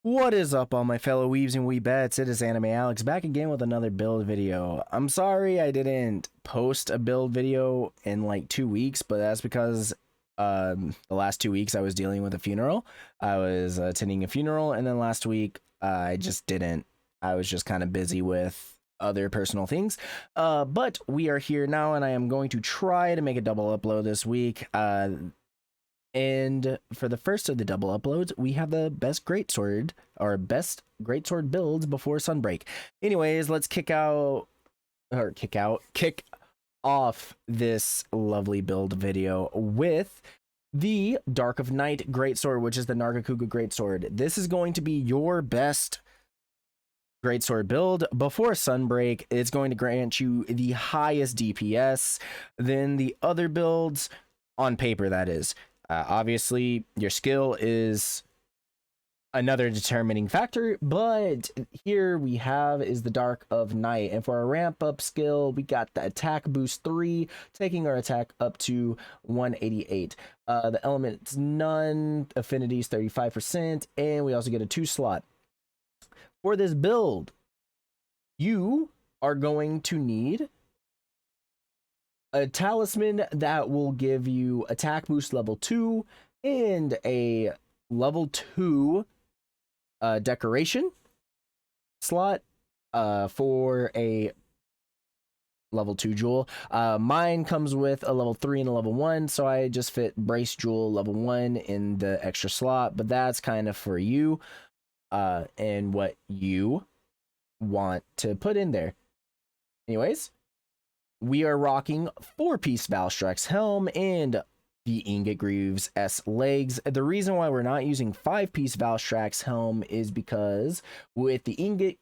What is up, all my fellow weebs and weebettes? It is AnimeALX back again with another build video. I'm sorry I didn't post a build video in like 2 weeks, but that's because the last 2 weeks I was dealing with a funeral. I was attending a funeral, and then last week I just didn't. I was just kind of busy with other personal things. But we are here now, and I am going to try to make a double upload this week. And for the first of the double uploads, we have the best greatsword builds before Sunbreak. Anyways, let's kick off this lovely build video with the Dark of Night greatsword, which is the Nargacuga greatsword. This is going to be your best greatsword build before Sunbreak. It's going to grant you the highest DPS than the other builds on paper, that is. Obviously, your skill is another determining factor, but here we have is the Dark of Night. And for our ramp up skill, we got the attack boost 3, taking our attack up to 188. The element's none, affinities 35%, and we also get a 2 slot. For this build, you are going to need a talisman that will give you attack boost level 2 and a level 2 decoration slot for a level 2 jewel. Mine comes with a level 3 and a level 1, so I just fit brace jewel level 1 in the extra slot, but that's kind of for you and what you want to put in there. Anyways, we are rocking 4-piece Valstrax helm and the Ingot Greaves S legs. The reason why we're not using 5-piece Valstrax helm is because with the Ingot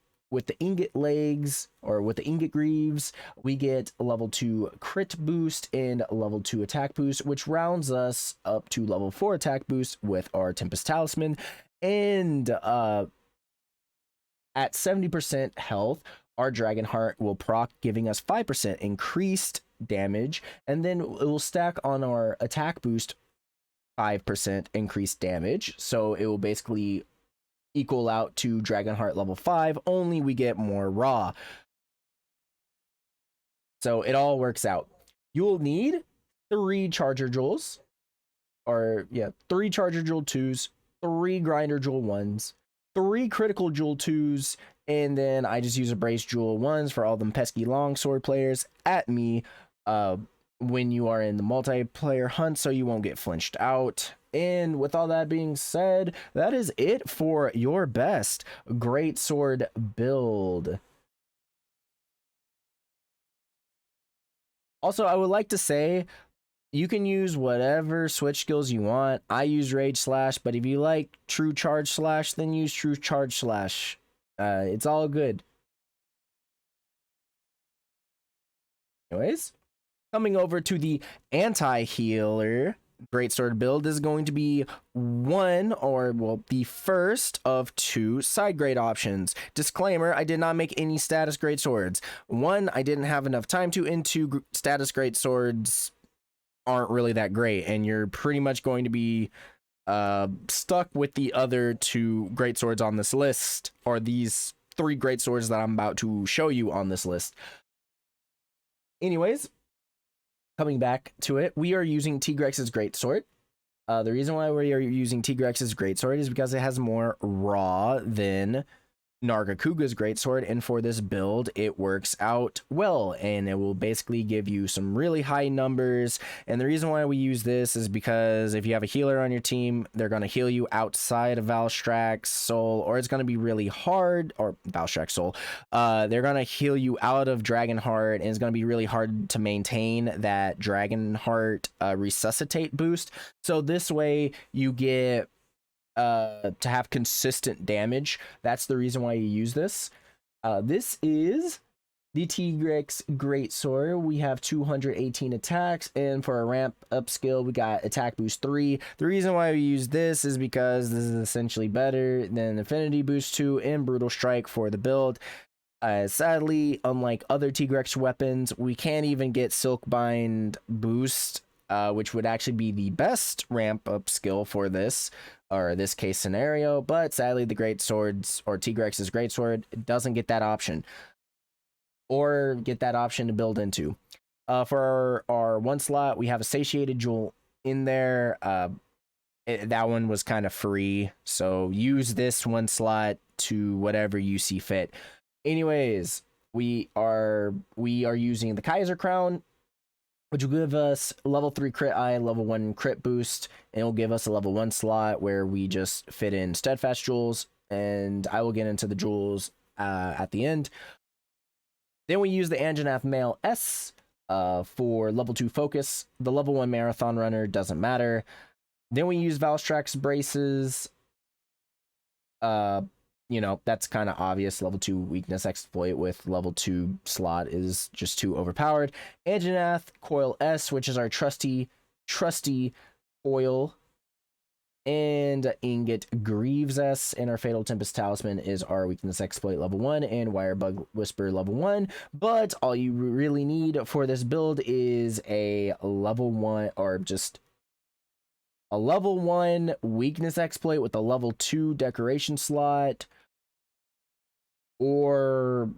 legs, or with the Ingot Greaves, we get a level 2 crit boost and a level 2 attack boost, which rounds us up to level 4 attack boost with our Tempest Talisman. And at 70% health, our Dragon Heart will proc, giving us 5% increased damage, and then it will stack on our attack boost 5% increased damage. So it will basically equal out to Dragon Heart level 5, only we get more raw. So it all works out. You will need 3 Charger Jewels, or yeah, 3 Charger Jewel 2s, 3 Grinder Jewel 1s, 3 Critical Jewel 2s, and then I just use a Brace Jewel 1s for all them pesky longsword players at me when you are in the multiplayer hunt, so you won't get flinched out. And with all that being said, that is it for your best greatsword build. Also, I would like to say, you can use whatever switch skills you want. I use Rage Slash, but if you like True Charge Slash, then use True Charge Slash. It's all good. Anyways, coming over to the anti-healer greatsword build is going to be the first of 2 side grade options. Disclaimer, I did not make any status greatswords. One, I didn't have enough time to, and 2, status greatswords aren't really that great, and you're pretty much going to be stuck with the other 2 greatswords on this list, or these 3 greatswords that I'm about to show you on this list. Anyways, coming back to it, we are using Tigrex's greatsword. The reason why we are using Tigrex's greatsword is because it has more raw than Nargacuga's greatsword, and for this build it works out well, and it will basically give you some really high numbers. And the reason why we use this is because if you have a healer on your team, they're going to heal you outside of Valstrax Soul, or it's going to be really hard, or Valstrax Soul, they're going to heal you out of Dragon Heart, and it's going to be really hard to maintain that Dragon Heart resuscitate boost. So this way you get to have consistent damage. That's the reason why you use this. This is the Tigrex greatsword. We have 218 attacks, and for a ramp up skill, we got attack boost 3. The reason why we use this is because this is essentially better than affinity boost 2 and brutal strike for the build. Sadly, unlike other Tigrex weapons, we can't even get Silkbind boost, which would actually be the best ramp up skill for this. or this case scenario, but sadly the Greatswords or Tigrex's Greatsword doesn't get that option or get that option to build into. For our one slot, we have a Satiated Jewel in there. That one was kind of free, so use this one slot to whatever you see fit. Anyways, we are using the Kaiser Crown, which will give us level 3 crit eye, level 1 crit boost, and it'll give us a level 1 slot where we just fit in steadfast jewels, and I will get into the jewels at the end. Then we use the AnimeALX for level 2 focus. The level 1 marathon runner doesn't matter. Then we use Valstrax's braces. You know, that's kind of obvious. Level 2 weakness exploit with level 2 slot is just too overpowered. Anjanath Coil S, which is our trusty coil. And Ingot Greaves S, and our Fatal Tempest Talisman is our weakness exploit level 1 and Wirebug Whisper level 1. But all you really need for this build is a level 1, or just a level 1 weakness exploit with a level 2 decoration slot, or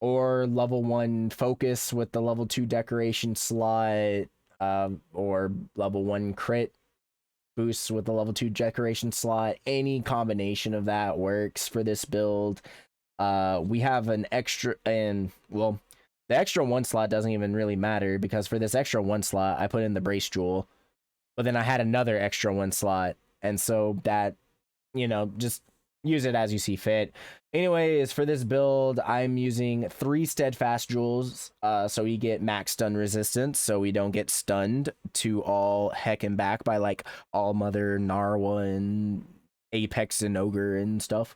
level 1 focus with the level 2 decoration slot, or level 1 crit boosts with the level 2 decoration slot. Any combination of that works for this build. We have an extra, and well, the extra 1 slot doesn't even really matter, because for this extra 1 slot I put in the brace jewel, but then I had another extra 1 slot, and so that, you know, just use it as you see fit. Anyways, for this build, I'm using 3 steadfast jewels, so we get max stun resistance, so we don't get stunned to all heck and back by like All Mother, Narwa, and Apex and Ogre and stuff.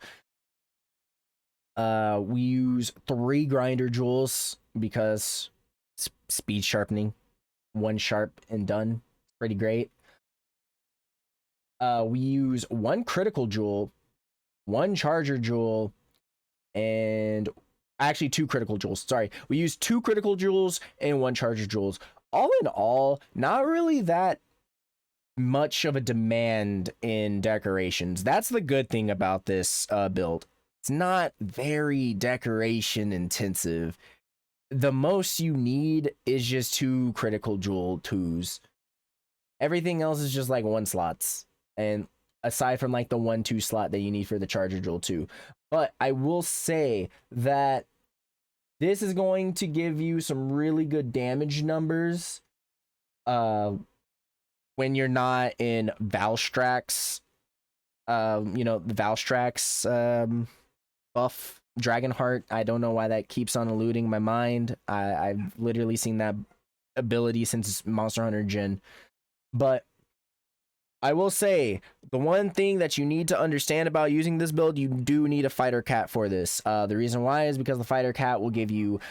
We use 3 grinder jewels because speed sharpening, 1 sharp and done, pretty great. We use 1 critical jewel, 1 charger jewel, and actually 2 critical jewels. Sorry, we use 2 critical jewels and 1 charger jewels. All in all, not really that much of a demand in decorations. That's the good thing about this build. It's not very decoration intensive. The most you need is just 2 critical jewel 2s. Everything else is just like 1 slots, and aside from like the 1-2 slot that you need for the charger jewel 2. But I will say that this is going to give you some really good damage numbers when you're not in Valstrax, you know, the Valstrax buff Dragonheart. I don't know why that keeps on eluding my mind. I've literally seen that ability since Monster Hunter Gen. But I will say, the one thing that you need to understand about using this build, you do need a Fighter Cat for this. The reason why is because the Fighter Cat will give you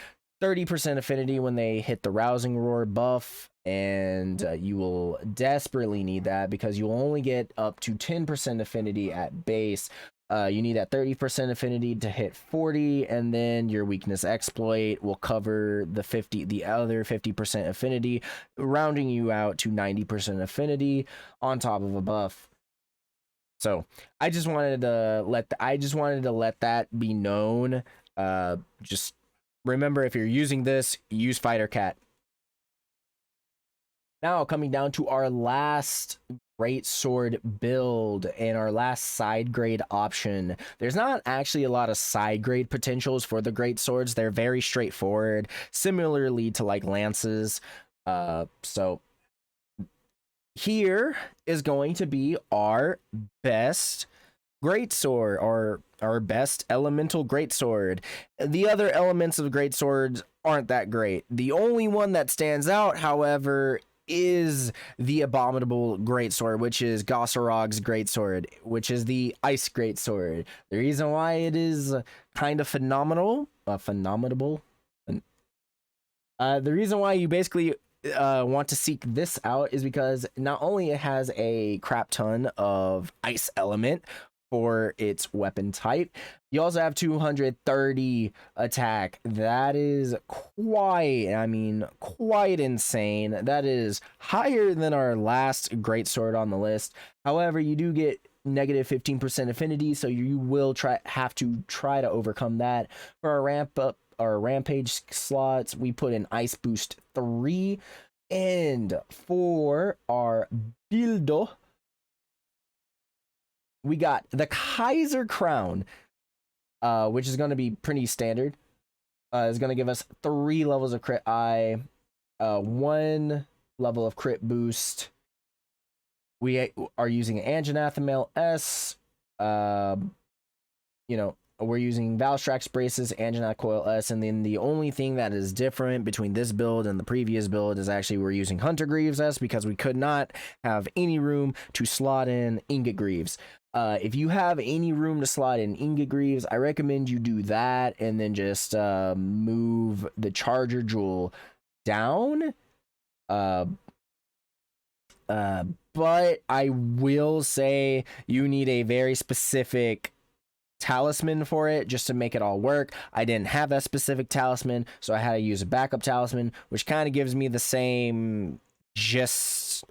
30% affinity when they hit the Rousing Roar buff, and you will desperately need that because you will only get up to 10% affinity at base. You need that 30% affinity to hit 40, and then your weakness exploit will cover the other 50% affinity, rounding you out to 90% affinity on top of a buff. So I just wanted to let that be known. Just remember, if you're using this, use Fighter Cat. Now coming down to our last Greatsword build and our last side grade option. There's not actually a lot of side grade potentials for the Greatswords. They're very straightforward, similarly to like lances. So here is going to be our best Greatsword, or our best elemental Greatsword. The other elements of Greatswords aren't that great. The only one that stands out, however, is the abominable Greatsword, which is Goss Harag's Greatsword, which is the Ice Greatsword. The reason why it is kind of phenomenal, the reason why you basically want to seek this out is because not only it has a crap ton of ice element for its weapon type, you also have 230 attack. That is quite insane. That is higher than our last Greatsword on the list. However, you do get negative 15% affinity, so you will have to try to overcome that. For our ramp up, our rampage slots, we put in Ice Boost 3, and for our buildo, we got the Kaiser Crown, which is going to be pretty standard. It's going to give us 3 levels of crit eye, 1 level of crit boost. We are using AnimeALX. You know, we're using Valstrax braces, Anjanath Coil S, and then the only thing that is different between this build and the previous build is actually we're using Hunter Greaves S, because we could not have any room to slot in Ingot Greaves. If you have any room to slot in Ingot Greaves, I recommend you do that and then just move the Charger Jewel down. But I will say you need a very specific talisman for it just to make it all work. I didn't have that specific talisman, so I had to use a backup talisman, which kind of gives me the same gist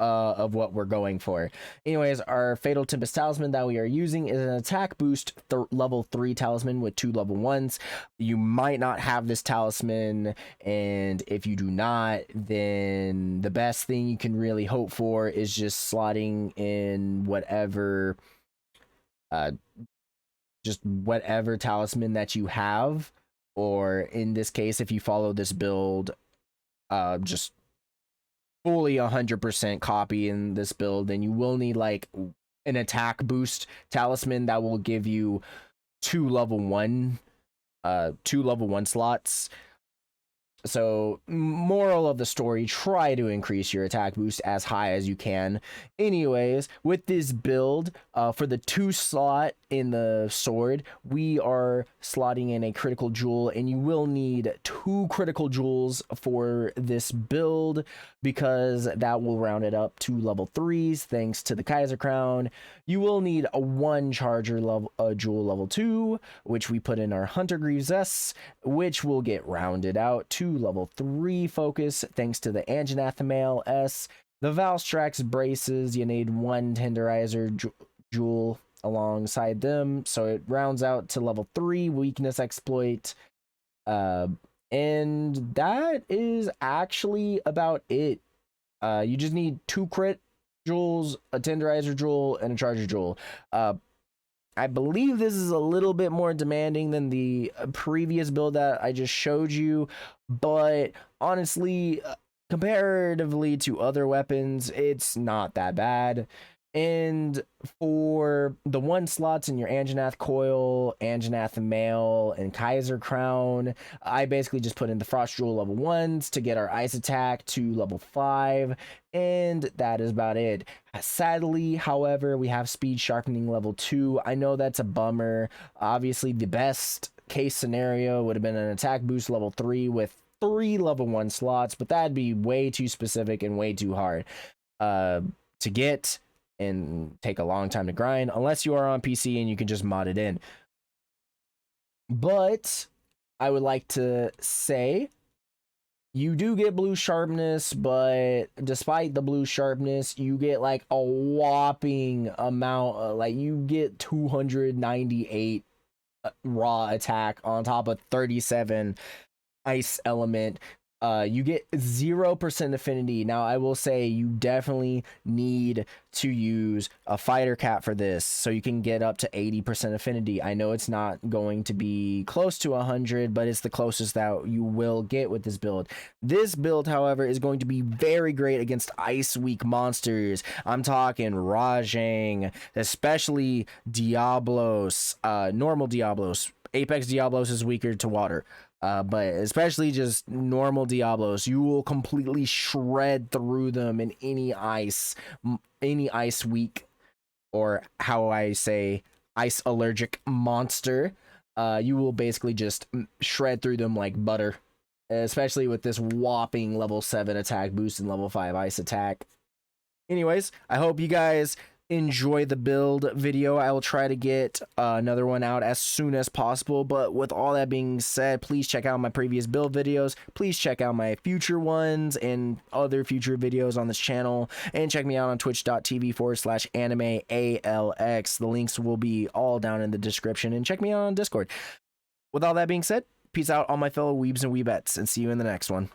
of what we're going for. Anyways, our Fatal Tempest talisman that we are using is an attack boost level 3 talisman with 2 level 1s. You might not have this talisman, and if you do not, then the best thing you can really hope for is just slotting in whatever just whatever talisman that you have, or in this case, if you follow this build, just fully 100% copy in this build, then you will need like an attack boost talisman that will give you 2 level 1 slots. So, moral of the story, try to increase your attack boost as high as you can. Anyways, with this build, for the 2 slot in the sword, we are slotting in a critical jewel, and you will need 2 critical jewels for this build, because that will round it up to level 3s thanks to the Kaiser Crown. You will need a 1 charger level jewel level 2, which we put in our Hunter Greaves S, which will get rounded out to level 3 focus thanks to the AnimeALX. The Valstrax braces, you need 1 tenderizer jewel alongside them, so it rounds out to level 3 weakness exploit. And that is actually about it. You just need 2 crit jewels, a tenderizer jewel, and a charger jewel. I believe this is a little bit more demanding than the previous build that I just showed you, but honestly, comparatively to other weapons, it's not that bad. And for the 1 slots in your Anjanath Coil, Anjanath Mail, and Kaiser Crown, I basically just put in the Frost Jewel level 1s to get our ice attack to level 5, and that is about it. Sadly, however, we have speed sharpening level 2. I know that's a bummer. Obviously, the best case scenario would have been an attack boost level 3 with 3 level 1 slots, but that'd be way too specific and way too hard to get and take a long time to grind, unless you are on PC and you can just mod it in. But I would like to say you do get blue sharpness, but despite the blue sharpness, you get like a whopping amount, like you get 298 raw attack on top of 37 ice element. You get 0% affinity. Now, I will say you definitely need to use a fighter cap for this, so you can get up to 80% affinity. I know it's not going to be close to 100, but it's the closest that you will get with this build. This build, however, is going to be very great against ice weak monsters. I'm talking Rajang, especially Diablos, normal Diablos. Apex Diablos is weaker to water. But especially just normal Diablos, you will completely shred through them in any ice weak, or how I say, ice allergic monster. You will basically just shred through them like butter, especially with this whopping level 7 attack boost and level 5 ice attack. Anyways, I hope you guys enjoy the build video. I will try to get another one out as soon as possible. But with all that being said, please check out my previous build videos. Please check out my future ones and other future videos on this channel. And check me out on twitch.tv/AnimeALX. The links will be all down in the description. And check me out on Discord. With all that being said, peace out, all my fellow weebs and weebettes, and see you in the next one.